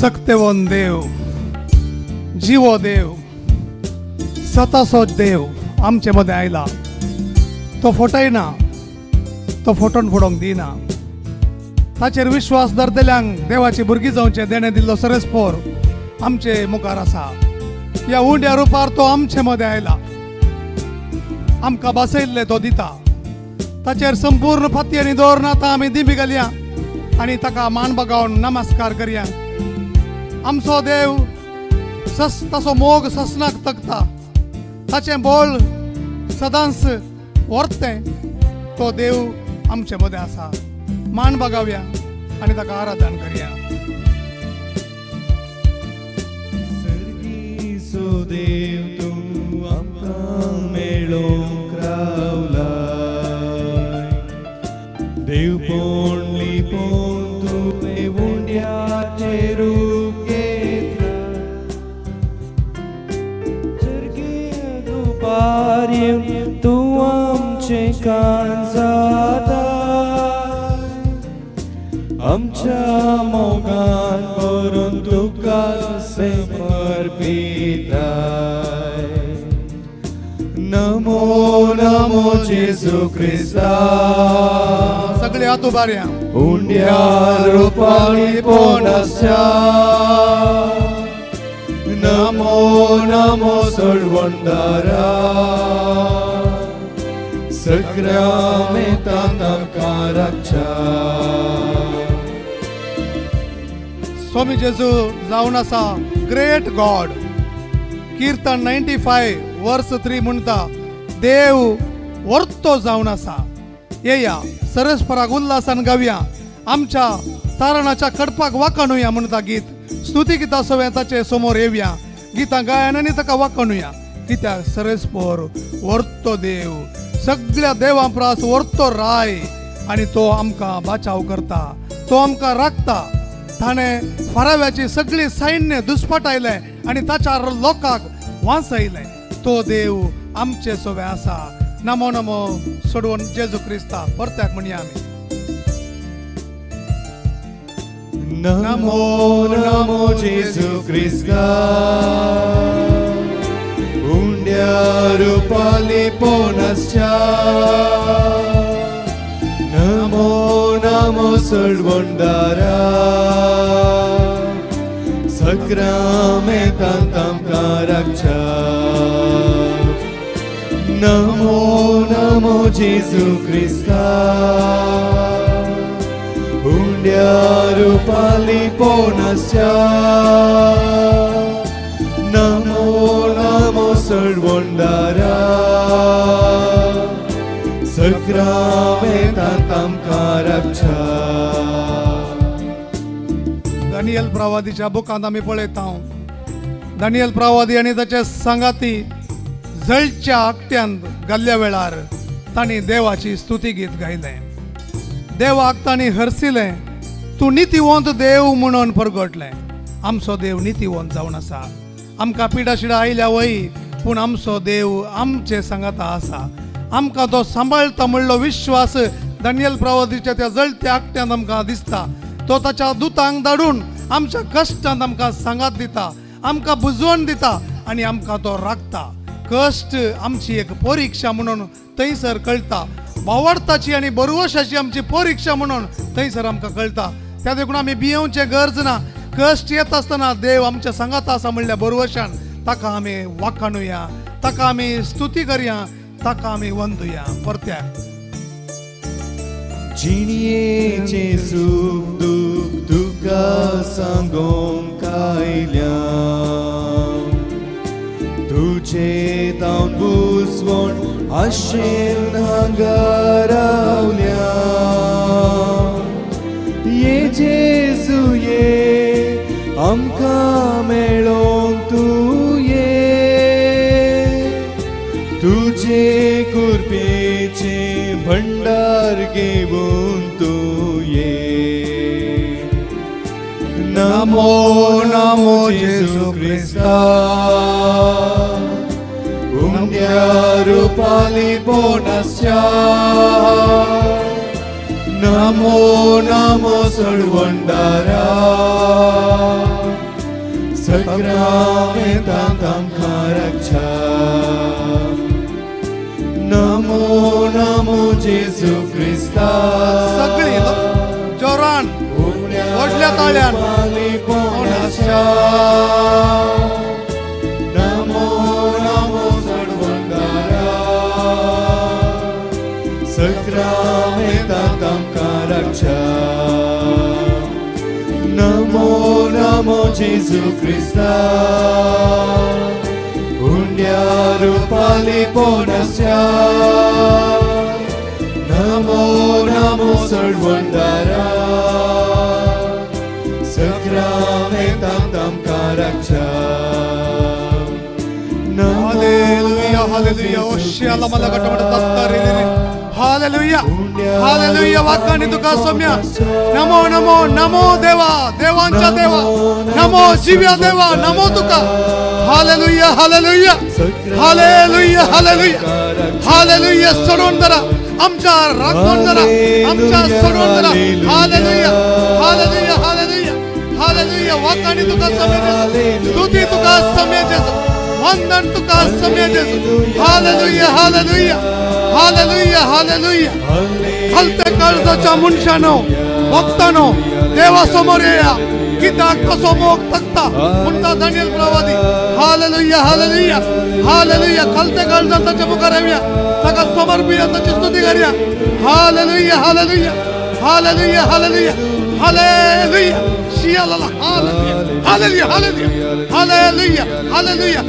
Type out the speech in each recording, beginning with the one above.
सक्तेवन देव, जीवो देव, स्वताचो देव आमचे मदें आयला. तो फटयना, तो फटोवन फोडोंक दिना. ताचेर विश्वास धरतल्यांक देवाची भुरगीं जावचे देणे दिल्लो सरस्पोर आमचे मुखार आसा. ह्या उंड्या रुपार तो आमचे मदें आयला. आमकां बसयल्ले तो दिता. ताचेर संपूर्ण फातयेनी दवरून आतां आमी दिमी घालया आनी ताका मान बगावन नमस्कार करया. आमचो देव ताचो मोग ससनाक तकता. ताचें बोल सदांच वर्तें. तो देव आमचे मदें आसा. मान बगावया आनी ताका आराधन करया. सर्गीचो देव तूं आमकां मेळोंक रावलाय. देव पोण लिपोवन तुवें उंड्याचें रूप घेतलां. सर्गीय दुपारी तूं आमचें कान जाता. आमच्या मोगान करून तुका समर्पिताय. नमो नमो जेजू क्रिस्ता. सगळे हात उबारया. उंड्या रुपाळी पोंडाच्या. नमो नमो सोडवंदारा. सक्रामेंतांत आमकां रक्षा. स्वामी जेजू जावन आसा ग्रेट गॉड. कीर्तन 95 वर्स 3 म्हणटा देव वर्तो जावन आसा. येया सरस्पराक उल्हासान गावया. आमच्या तारणाच्या कडपाक वाखणुया म्हणटा गीत. स्तुती गितां सगळें ताचे समोर येवया. गितां गायन आनी ताका वाखणुया. कित्याक सरस्पर वर्तो देव, सगळ्या देवां प्रास वर्तो राय आनी तो आमकां बाचाव करता. तो आमकां राखता. ताणें फाराव्याची सगळी सैन्य दुस्पटायले आनी ताच्या लोकांक वांसयले. तो देव आमचे सोबे आसा. नमो नमो सोडवून जेजू क्रिस्ता परत्याक म्हणया आमी. नमो नमो जेजू क्रिस्ता. उंड्या रुपाली पोंडाच्या. नमो नमो सोडवंदारा. सक्रामेंतांत आमकां रक्षा. नमो नमो जेजू क्रिस्ता. उंड्या रुपाली पोंडाच्या. नमो नमो सोडवंदारा. सक्रामेंतांत आमकां रक्षा. दानियल प्रवादीच्या बुकांत आमी पळयता. दानियल प्रवादी आनी ताचे सांगाती जळच्या आकट्यांत घाल्ल्या वेळार तांणी देवाची स्तुती गीत गायलें. देवाक तांणी हरसिलें. तूं नितीवंत देव म्हणून परगटलें. आमचो देव नितीवंत जावन आसा. आमकां पिडा शिडा आयल्या वय पूण आमचो देव आमचे सांगाता आसा. आमकां तो सांबाळटा म्हणलो विश्वास दानियल प्रवादीच्या त्या जळत्या आकट्यांत आमकां दिसता. तो ताच्या दुतांक धाडून आमच्या कश्टांत आमकां सांगात दिता. आमकां बुजवण दिता आनी आमकां तो राखता. कश्ट आमची एक परीक्षा म्हणून थंयसर कळटा. भावार्थाची आनी बरवशाची आमची परीक्षा म्हणून थंयसर आमकां कळटा. त्या देखून आमी भियेवचे गरज ना. कश्ट येत आसतना देव आमच्या सांगाता आसा म्हणल्या बरवशान ताका आमी वाखाणुया. ताका आमी स्तुती करया. ताका आमी वंदुया. परत्याक जिणयेचे सूख दूख तुका सांगोंक आयल्या. तुजे तावन बुजवण आशेन हांगा रावल्या. ये जेजू ये आमकां मेळोंक तूं ये. तुजे कृपेचे भंडार घेवन तूं ये. नमो नमो जेजू क्रिस्ता. उंड्या रुपाली पोंडाच्या. नमो नमो सोडवंदारा. सक्रमेंतांत आमकां रक्षा नमो नमो जेजू क्रिस्ता सगळी जोरान व्हडल्या ताळ्यान पालिपोणाच्या नमो नमो सर्वंगारा सक्रमेंतांत आमकां रक्षा नमो नमो जेजू क्रिस्ता हुंड्या रूपाली पोणस्या नमो नमो सर्वंगारा सक्रमेंतांत आमकां रक्षा हालेलुया हालेलुया ओश्याला मला गटमट दत्तरी हालेलुया हालेलुया वाकानी तुका सोम्या नमो नमो नमो देवा देवांचा देवा नमो जीव्या देवा नमो तुका हालेलुया हालेलुया हालेलुया हालेलुया हालेलुया सोडून जरा आमच्या राखून जरा आमच्या सोडून जरा हालेलुया हालेलुया हालेलुया हालेलुया वाकानी तुका सोम्या स्तुती तुका सोम्या जेजू वंदन तुका सोम्या जेजू हालेलुया हालेलुया हालेलुया हालेलुया हलते काळजाच्या मनशानो भक्तानो देवा समोर या कित्याक कसो मोग तकता म्हणटा दानियल प्रवादी हालेलुया हालेलुया हालेलुया हलते काळजाच्या मुखार येवया ताका समर्पिया ताची स्तुती करया हालेलुया हालेलुया हालेलुया हालेलुया हालेलुया शियाला हालेलुया हालेलुया हालेलुया हालेलुया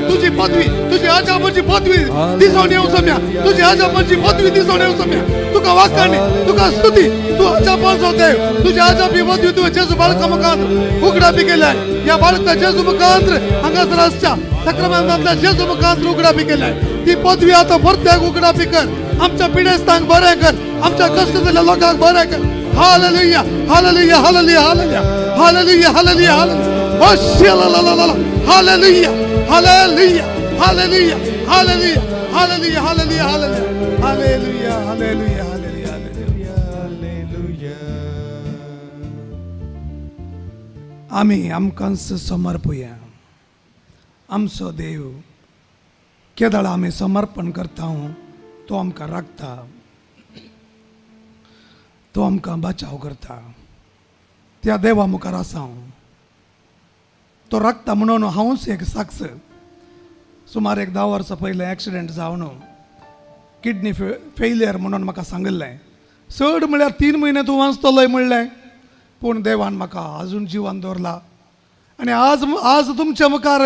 तुझी पदवी तुझी आजाबाची पदवी दिसून येऊ सम्या तुझी आजाबाची पदवी दिसून येऊ सम्या तुका वाकानी तुका स्तुती तू आजाबाचो देव तुझी आजाबी पदवी तू जेजू बाळका मुखांत उगडापी केल्याय या बाळका जेजू मुखांत हांगासराच्या सक्रमेंतांतल्या जेजू मुखांत उगडापी केल्याय ती पदवी आता परत्याक उगडापी कर आमच्या पिडेस्तांक बरें कर आमच्या कष्ट जाल्ल्या लोकांक बरें कर हालेलुया हालेलुया हालेलुया हालेलुया हालेलुया हालेलुया हालेलुया ओश्याला हालेलुया हालेलुया हालेलुया हालेलुया हालेलुया हालेलुया हालेलुया हालेलुया हालेलुया हालेलुया आम्ही आमकांच समर्पुया आमचो देव केदळ आम्ही समर्पण करता तो आमकां राखता तो आमकां बचाव करता त्या देवा मुखार आसा तो राखता म्हणून हांवूच एक साक्ष सुमार एक 10 वर्सां पयलें एक्सिडेंट जावन किडनी फेलियर म्हणून म्हाका सांगिल्लें चड म्हळ्यार 3 म्हयने तूं वाचतलोय म्हणलें पूण देवान म्हाका आजून जिवान दवरला आनी आज तुमच्या मुखार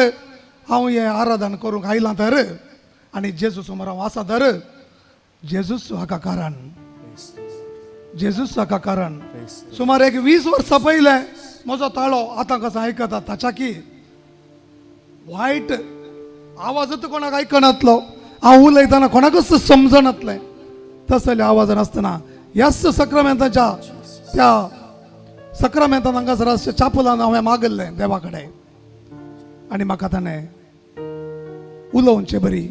हांव हें आराधन करूंक आयलां तर आनी जेजू समोर हांव आसा तर जेजूच हाका कारण जेजूच हाका कारण सुमार एक 20 वर्सां पयलें म्हजो ताळो आतां कसो आयकता ताच्या की वायट आवाजूच कोणाक आयकनातलो हांव उलयतना कोणाकच समजनातलें तसले आवाज नासतना ह्याच सक्रमेंताच्या त्या सक्रमेंतान हांगासर चापलान हांवें मागल्लें देवा कडेन आनी म्हाका ताणें उलोवचें बरी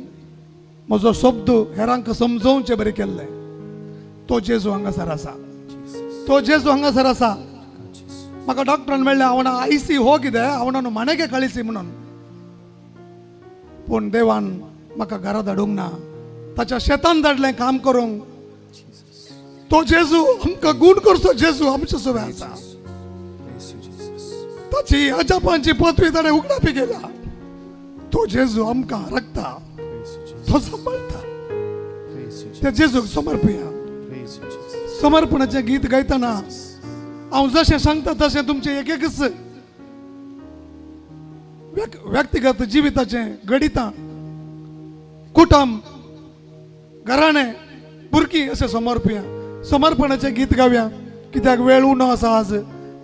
म्हजो शब्द हेरांक समजोवचें बरें केल्लें तो जेजू हांगासर आसा तो जेजू हांगासर आसा म्हाका डॉक्टरान म्हणलें हांव आयसी हो कितें हांव न्हू मानेके काळीसी म्हणून पूण देवान म्हाका घरा धाडूंक ना ताच्या शेतान धाडलें काम करूंक तो जेजू आमकां गूण करचो जेजू आमचे सोबे आसा ताची अजापांची पदवी ताणें उगडापी केल्या तो जेजू आमकां राखता तो सांबाळटा त्या जेजूक समर्पया समर्पणाचें गीत गायतना हांव जशें सांगता तशें तुमचें एक एकच व्यक्तिगत जिविताचें घडितां कुटुंब घराणें भुरगीं अशें समर्पया समर्पणाचें गीत गावया कित्याक वेळ उणो आसा आज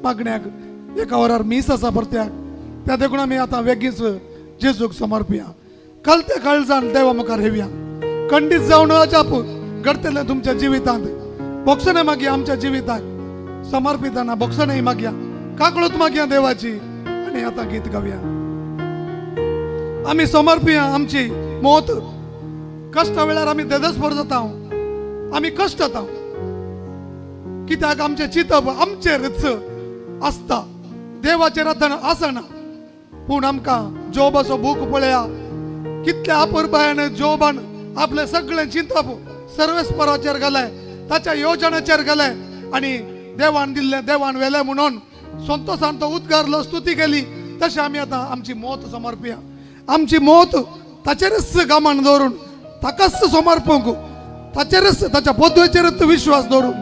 मागण्याक 1 वरार मीस आसा परत्याक त्या देखून आमी आतां वेगीच जेजूक समर्पया कलते काळजान देवा मुखार येवया खंडीत जावन अजाप घडतलें तुमच्या जिवितांत बोगसणे मागया आमच्या जिविताक समर्पिताना बोगसणेय मागया काकळूत मागया देवाची आनी आतां गीत गावया आमी समर्पया आमची मोत कष्टा वेळार आमी देदस्पर जाता आमी कश्ट जाता कित्याक आमचें चिंतप आमचेरच आसता देवाचेर आसना पूण आमकां जोबाचो बूक पळया, कितल्या अपुरबायान जोबान आपले सगळे चिंतप सर्वेस्पराचेर घाले, ताच्या योजनेचेर घाले आणि देवान दिल्ले देवान वेले म्हणून संतोषान तो उद्गारलो, स्तुती केली. तशें आमी आतां आमची मोत समर्पया. आमची मोत ताचेरच गामान दवरून ताकाच समर्पूंक, ताचेरच ताच्या पद्वेचेरच विश्वास दवरून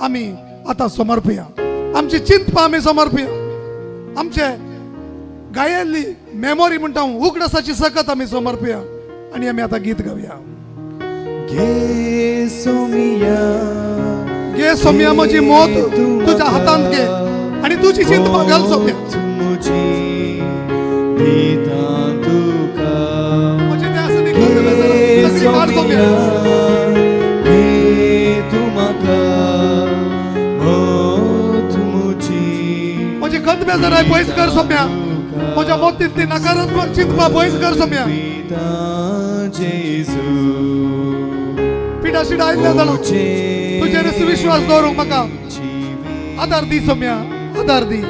आमी आतां समर्पया. आमची चिंतपा आमी समर्पया. आमचे गायल्ली मेमोरी म्हणटा उगडासाची सकत आमी समर्पया आणि आमी आतां गीत गावया. घे सोम्या म्हजी मोत तुझ्या हातांत घे आणि तुझी चिंतपा घाल सोम्या. म्हणजे ते असं सगळी काढ सोम्या. म्हणजे खत बेजार पयस कर सोम्या. म्हज्या मोतींतली नकारात्मक चिंतपा पयस कर सोम्या. पिडा शिडा आयिल्ल्या जाणां तुजेरच विश्वास दवरूंक म्हाका आदार दी सोम्या, आदार दी.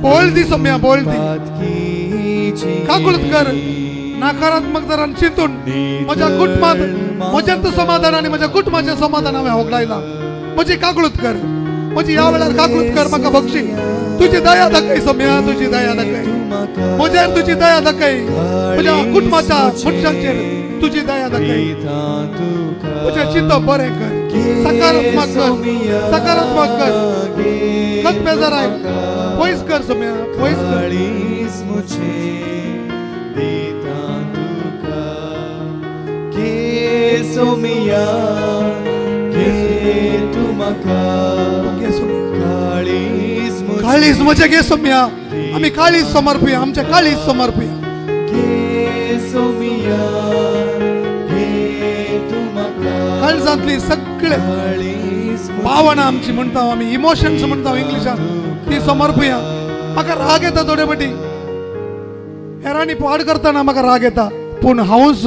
बोल दी सोम्या, बोल दी. काकुळत कर नकारात्मक दरान चिंतून म्हज्या कुटुंबात म्हजेंत समाधान आणि म्हज्या कुटुंबाचें समाधान हांवें होगडायलां. म्हजी काकुळत कर, म्हजी ह्या वेळार काकुळत कर. म्हाका बक्षी तुजी दया दाखय सोम्या, तुजी दया दाखय. म्हजेर तुजी दया दाखय. म्हज्या कुटुंबाच्या मनशांचेर तुजी दया दाखय. म्हजें चिंतप बरें कर, सकारात्मक कर, सकारात्मक कर. खत बेजाराय पयस कर सोम्या, पयस कर. काळीज म्हजे घे सोम्या. आमी काळीज समर्पया, आमच्या काळीज समर्पया. काळजांतली सगळे भावना आमची म्हणटा आमी, इमोशन्स म्हणटा इंग्लिशान, ती समर्पया. म्हाका राग येता थोडे फाटी, हेरांनी पाड करतना म्हाका राग येता, पूण हांवूच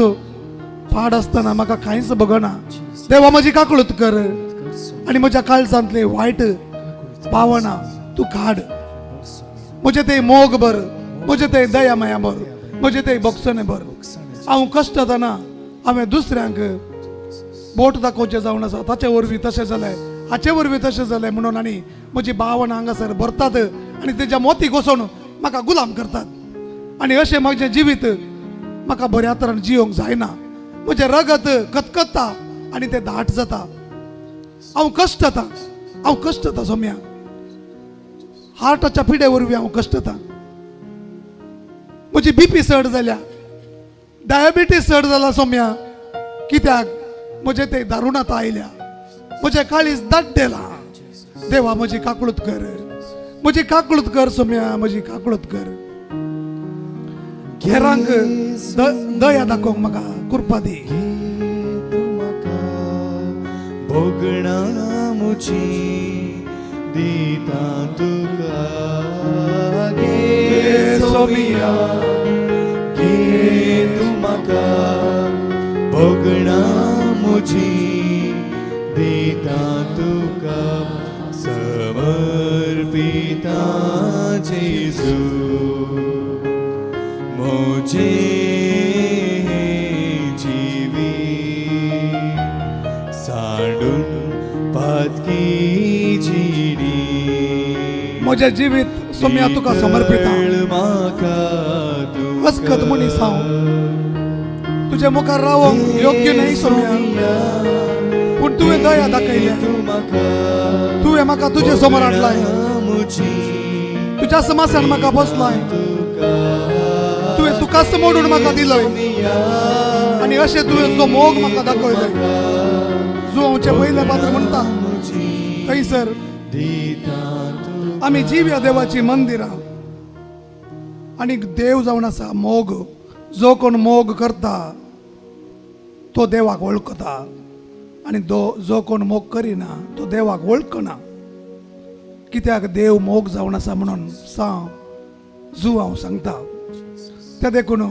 पाड आसतना म्हाका कांयच बगना. देवा म्हजी काकुळत कर आणि म्हज्या काळजांतले वायट भावना तूं काड. म्हजे ते मोग भर, म्हजे ते दया माया भर, म्हजे ते बक्षणे भर. हांव कश्ट जातना हांवें दुसऱ्यांक बोट दाखोवचें जावन आसा, ताचे वरवीं तशें जालें, हाचे वरवीं तशें जालें म्हणून आनी म्हजी भावना हांगासर भरतात आनी तेज्या मोती घोसोन म्हाका गुलाम करतात. आनी अशें म्हजें जिवीत म्हाका बऱ्या तरेन जियोंक जायना. म्हजें रगत कतकत्ता आनी तें दाट जाता. हांव कश्ट जाता, हांव कश्ट जाता सोम्या. हार्टाच्या पिडे वरवीं हांव कश्ट जाता. म्हजी BP चड जाल्या, डायबिटीस चड जाला सोम्या. कित्याक म्हजे ते दारुणात आयल्या, म्हजे काळीज दाट्टेला. देवा म्हजी काकुळत कर, म्हजी काकुळत कर सोम्या, म्हजी काकुळत कर. हेरांक दया दाखोवंक म्हाका कृपा दी. भोगणा मुची दिता तुका गे सोमिया, गे तू म्हाका भोगणा मुची दिता तुका समर्पिता जेजू. मोजे जीवी सांडून पातकी जिणी. म्हजें जिवीत सोम्या तुका समर्पिता. वस्कत मनीस हांव तुजे मुखार रावंक योग्य न्हय सोम्या, पूण तुवें दया दाखयल्या. तुवें म्हाका तुजे समोर हाडलाय, तुज्या समासान म्हाका बसलाय. तुवें तुकाच मोडून म्हाका दिलय आनी अशें तुवें जो मोग म्हाका दाखयलो, जो हांवचे पयले पात्र म्हणटा थंयसर आमी जिव्या देवाची मंदिरां. आनी देव जावन आसा मोग. जो कोण मोग करता तो देवाक वळखता आनी जो कोण मोग करिना तो देवाक वळखना. कित्याक देव मोग जावन आसा म्हणून जू हांव सांगता. त्या देखून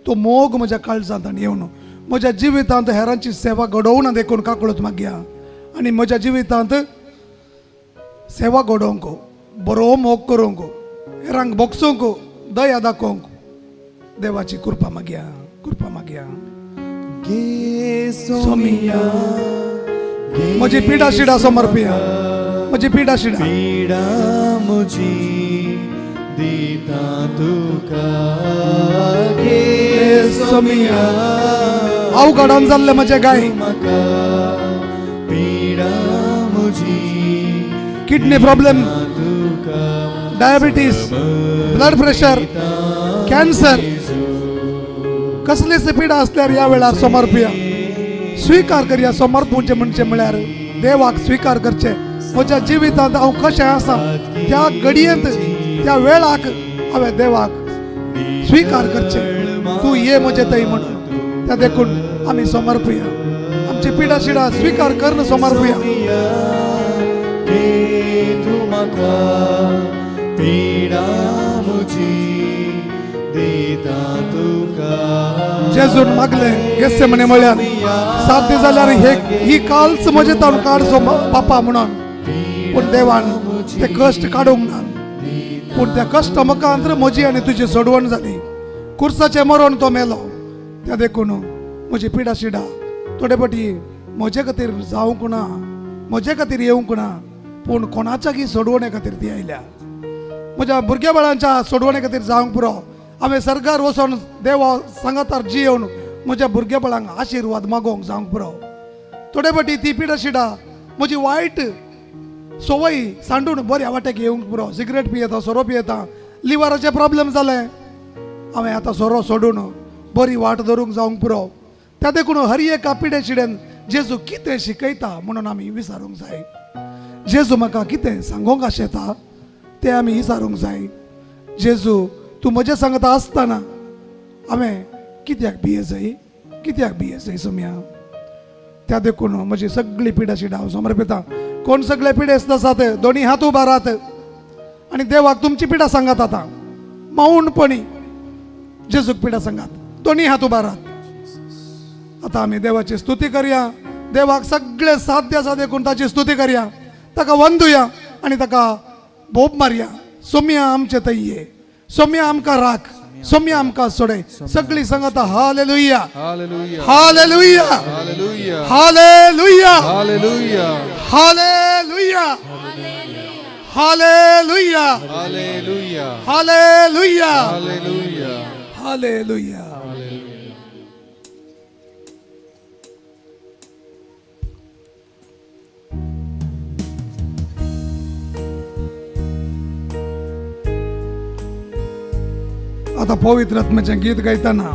तो मोग म्हज्या काळजांत आनी येवन म्हज्या जिवितांत हेरांची सेवा घडोवना देखून काकुळत मागया. आनी म्हज्या जिवितांत सेवा घडोवंक, बरो मोग करूंक, हेरांक बोगसूंक, दया दाखोवंक देवाची कृपा मागया, कृपा मागया. गे सोमिया म्हजी पिडा शिडा समर्पिया, म्हजी पिडा शिडा. पीडा मुजी दिता तुका गे सोमिया अवघडान जाल्ले म्हजे गाय, म्हाका पीडा मुजी किडनी प्रॉब्लेम, तुका डायबिटीस, ब्लड प्रेशर, कॅन्सर, कसलीच पिडा असल्यार या वेळार समर्पिया. स्वीकार करया. समर्पूचे म्हणजे म्हळ्यार देवाक स्वीकार करचे. म्हज्या जिवितांत हांव कशें आसा त्या घडयेंत त्या वेळाक हांवें देवाक स्वीकार करचे. तूं ये म्हजे थंय म्हणून त्या देखून आमी समर्पुया. आमची पिडा शिडा स्वीकार करून समर्पुया. तू म्हाका पीडा मुजी दिता तुका. जेजून मागले गेसे म्हणे म्हळ्यार साध्य जाल्यार ही कालच म्हजे तावन काडचो बापा म्हणून. पूण देवान ते कश्ट काडूंक ना. पूण त्या कश्ट मुखांतर म्हजी आनी तुजी सोडवण जाली. कुर्साचे मरण तो मेलो. त्या देखून म्हजी पिडा शिडा थोडे फाटी म्हजे खातीर जावंक ना, म्हजे खातीर येवंक ना, पूण कोणाच्याकी सोडवणे खातीर ती आयल्या. म्हज्या भुरग्या बाळांच्या सोडवणे खातीर जावंक पुरो. हांवें सरकार वचोन देवा सांगातार जियोवन म्हज्या भुरग्या बाळांक आशिर्वाद मागोवंक जावंक पुरो. थोडे फाटी ती पिडा शिडा म्हजी वायट सवय सांडून बऱ्या वाटेक येवंक पुरो. सिगरेट पियेता, सोरो पियेता, लिव्हराचे प्रॉब्लेम जाले. हांवें आतां सोरो सोडून बरी वाट धरूंक जावंक पुरो. त्या देखून हर एका पिडे शिडेन जेजू कितें शिकयता म्हणून आमी विचारूंक जाय. जेजू म्हाका कितें सांगोंक आशेता तें आमी विचारूंक जाय. जेजू तूं म्हजे सांगता आसतना हांवें कित्याक भियेजय, कित्याक भियेजय सोम्या. त्या देखून म्हजी सगळी पिडा शिडा हांव समर्पिता. कोण सगळे पिडेस्त आसात दोनी हात उबारात आनी देवाक तुमची पिडा सांगात. आतां मौनपणी जेजूक पिडा सांगात. दोनी हात उबारात. आता आमी देवाची स्तुती करया. देवाक सगळे साध्य आसा देखून ताची स्तुती करया, ताका वंदुया आनी ताका भोप मारया. सोम्या आमचे थंय ये, सोम्या आमकां राख, सोम्या आमकां सोडय. सगळी सांगात हालेलुया, हालेलुया, हालेलुया, हालेलुया, हालेलुया, हालेलुया, हालेलुया, हालेलुया, हालेलुया, हालेलुया, हालेलुया, हालेलुया. आता पवित्र आत्म्याचें गीत गायतना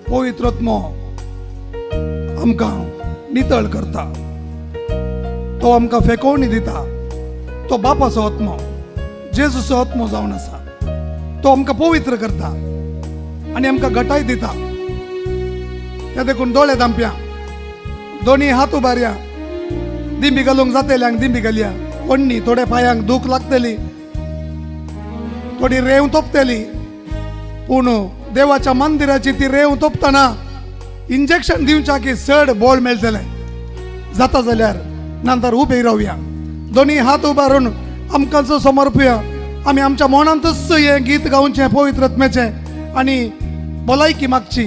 पवित्र आत्मो आमकां नितळ करता. तो आमकां फेकोवणी दिता. तो बापाचो आत्मो, जेजूचो आत्मो जावन आसा. तो आमकां पवित्र करता आनी आमकां घटाय दिता. त्या देखून दोळे धांपया, दोनी हात उबारया. दिंबी घालूंक जातेल्यांक दिंबी घालया. ओडणी थोड्या पांयांक दूख लागतली, थोडी रेंव तोपतली, पूण देवाच्या मंदिराची ती रेंव तोपतना इंजेक्शन दिवच्या की चड बोल मेळटले. जाता जाल्यार नंतर उबे रावया. दोनी हात उबारून आमकां समर्पुया. आमी आमच्या मनांतच हें गीत गावचें पवित्र आत्म्याचें आनी भलायकी मागची,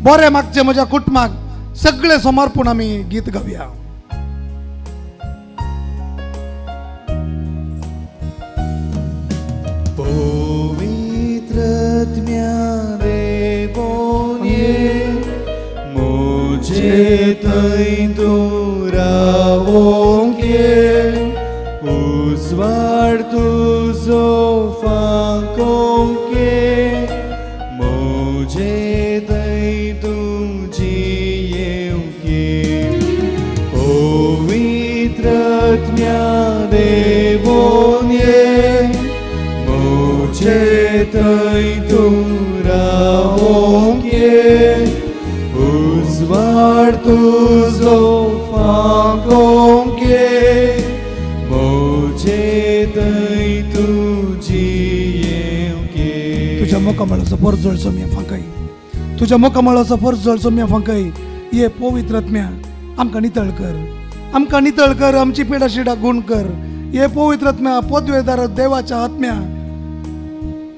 बरें मागचें म्हज्या कुटुंबाक. सगळे समर्पून आमी गीत गावया. मुझे थंय तूं रावोंक ये. उजवाड तुजो फांकोंक ये. मुझे थंय तूं जियेवंक ये. पवित्र आत्म्या देवोन ये. मुझे थंय तूं रावोंक ये. उजवाड तुजो फांकोंक ये. मुझे थंय तूं जियेवंक ये. तुझ्या मोकमळाचो परजोळ सोम्या फांकय. तुझ्या मोकमळाचो परजोळ सोम्या फांकय. ये पवित्र आत्म्या आमकां नितळ कर, आमकां नितळ कर. आमची पिडा शिडा गुण कर. ये पवित्र आत्म्या पदवेदार देवाच्या आत्म्या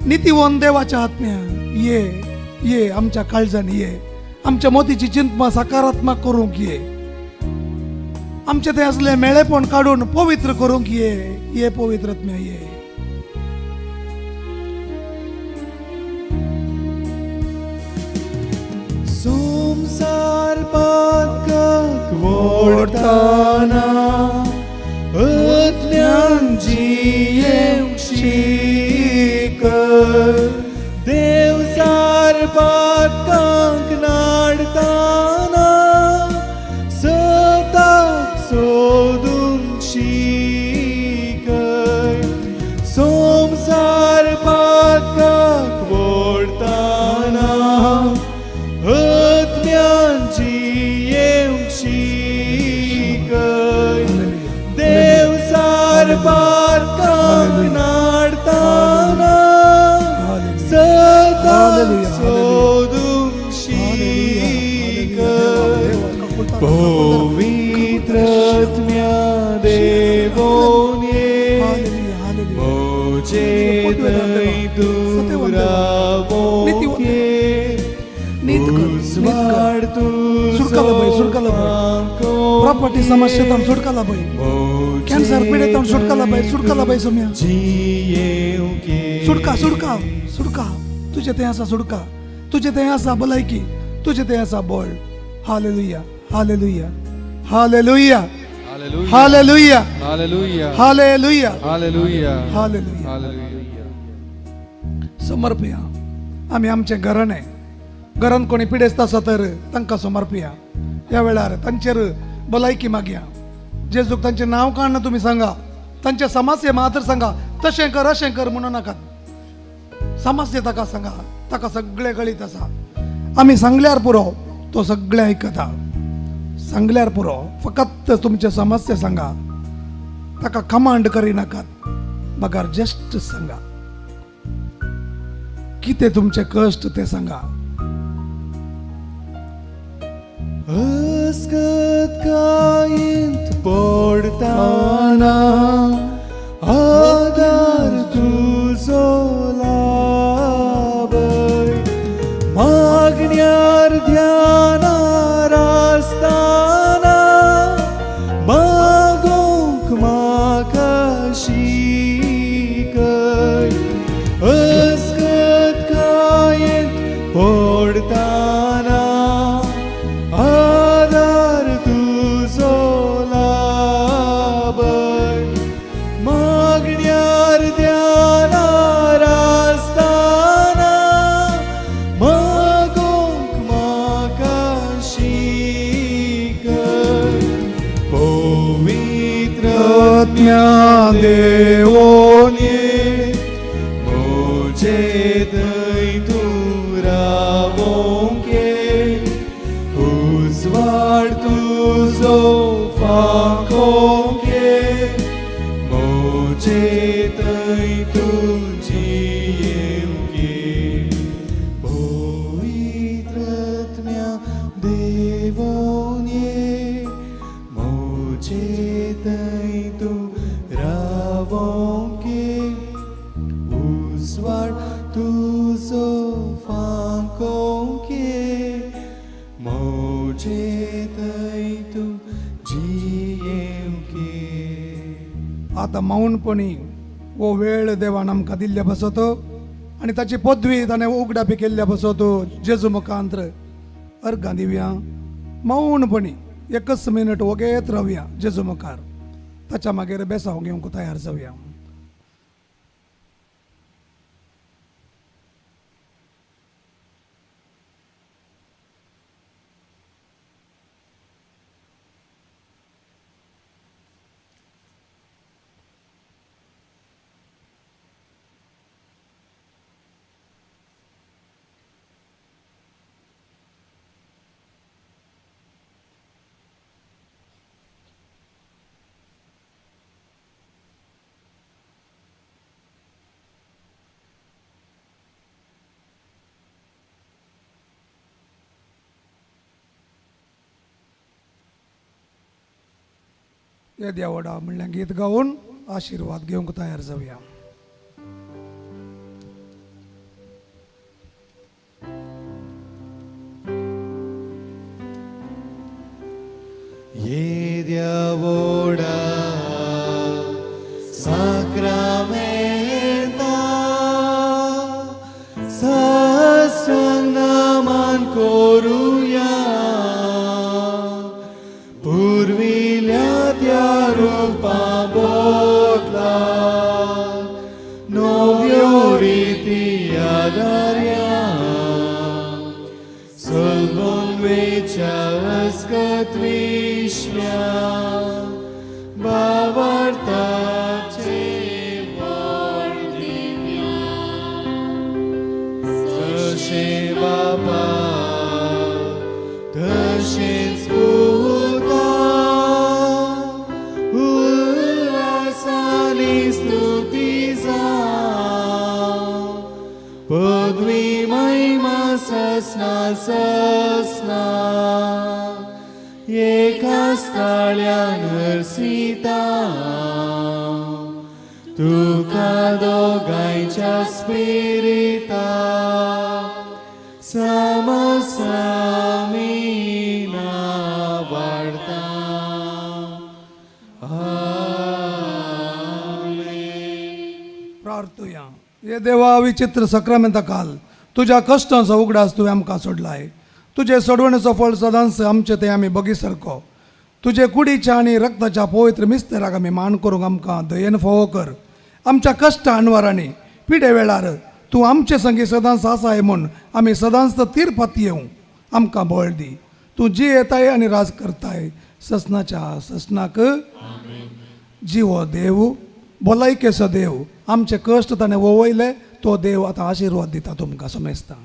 नितीवन देवाच्या आत्म्या ये ये आमच्या काळजान ये, आमच्या मोतीची चिंतमा सकारात्मक करूंक ये, आमचे ते असले मेळेपण काढून पवित्र करूंक ये, ये पवित्रत्म्या ये. संसार पातकाक वोडताना अज्ञानची येवशीकर, देव सार पातकाक नाडताना सताक सोदूंक शिकर. संसार पातकाक वोडताना अज्ञानची येवशीकर, देव सार पातकाक नाडताना सताक सोदूंक शिकर. पवित्रत्म्या देवोन ये, मोचे थंय तूं रावोंक ये. प्रॉपर्टी समस्येतून सुटकाला बाई, कॅन्सर पिढेतून सुटकाला बाई सोम्या. सुटका सुटका सुटका, तुझे ते असा सुटका, तुझे ते असा भलायकी, तुझे ते असा बळ. हालेलुया हालेलुया हालेलुया हालेलुया हालेलुया हालेलुया हालेलुया हालेलुया. हालेलुया. समर्पया आम्ही आमचे घराने घरान कोणी पिडेस्त आसा तर तांकां समर्पया. ह्या वेळार तांचेर भलायकी मागया. जेजूक तांचे नांव काडना तुम्ही सांगा, तांचे समस्या मात्र सांगा. तशें कर अशें कर म्हणू नाकात. समस्या ताका सांगा, ताका सगळे कळीत आसा. आमी सांगल्यार पुरो, तो सगळे आयकता. सांगल्यार पुरो, फकत तुमचे समस्या सांगा. ताका कमांड करिनाकात, बगार जस्ट सांगा. कितें तुमचे कष्ट ते सांगा. अस्कत कायंत पडताना आदार तुजो लाभय, मागण्यार ध्यानार आसताना मागोंक म्हाका शिकय. अस्कत कायंत पडताना आदार तुजो लाभय, मागण्यार ध्यानार आसताना मागोंक म्हाका शिकय. पवित्रत्म्या देवोन ये, मोचे थंय तूं रावोंक ये. उजवाड तुजो फांकोंक ये, मोचे थंय तुजी येवंक ये. पवित्रत्म्या देवोन ये, मोचे थंय तूं रावोंक ये. उजवाड तुजो फांकोंक ये, मोचे थंय तूं जियेवंक ये. आता मौनपणी वो वेळ देवान आमकां दिल्ल्या बसतो आणि ताची पदवी ताणें उगडापी केल्ल्या बसतो. जेजू मुखांत्र अर्घां दिवया. मौनपणी एकच मिनट वगेत रावया जेजू मुखार. ताच्या मागीर बेसांव घेवंक तयार जावया. या देवाडा म्हणल्या गीत गाऊन आशीर्वाद घेवंक तयार जावया. Sakramenta Sasrang naman koruya Purvilia त्या रूपा बोतला Novio riti adarya Solbon vecha askatvishmya Bavartace vordivya Sashe baba Tashin sputa Ullasani stutiza Pagvi maima sasna sasna Ekas talyan versita Tuka dogancia spirita Samasamina varta Amen. प्रार्थूया. ये देवा विचित्र सक्रामेंता काल तुझ्या कष्टांचो उगडास तुवें आमकां सोडलाय. तुझे सोडवणेचो फळ सदांच आमचे ते आमी बगी सारको. तुझे कुडीच्या आनी रक्ताच्या पवित्र मिस्तेराक आमी मान करूंक आमकां दयेन फोव कर. आमच्या कश्ट अनवरांनी पिडे वेळार तूं आमचे संगी सदांच आसाय म्हूण आमी सदांच तीरपाती येवं. आमकां बळ दी. तूं जी येताय आनी राज करताय ससनाच्या ससनाक जिवो देव भलायकेचो देव आमचे कश्ट ताणें वोवयले तो देव आतां आशिर्वाद दिता तुमकां समेस्ता.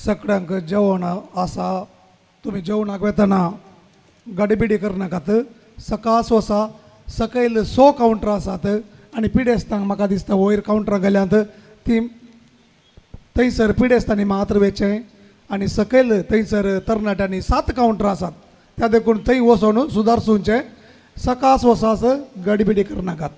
सगळ्यांक जेवण आसा. तुम्ही जेवणाक वेतना गडबिडी करनाकात. सकाळ वसा सकयल 100 कावंटर आसात आनी पिडेस्तांक म्हाका दिसता वयर कावंटरां गेल्यांत ती थंयसर पिडेस्तांनी मात्र वेचें आनी सकयल थंयसर तरणाट्यांनी 7 कावंटर आसात त्या देखून थंय वचून सुदारसूंचें. सकाळ वसास गडबिडी करनाकात.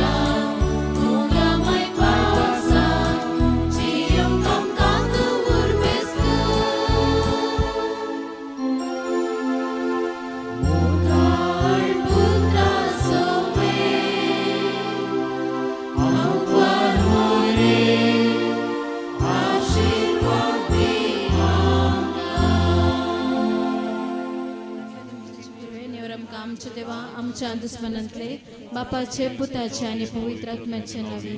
Our आमचे देवा आमच्या दुस्मनांतले बापाचे पुताचे आणि पवित्र आत्म्याचे नावे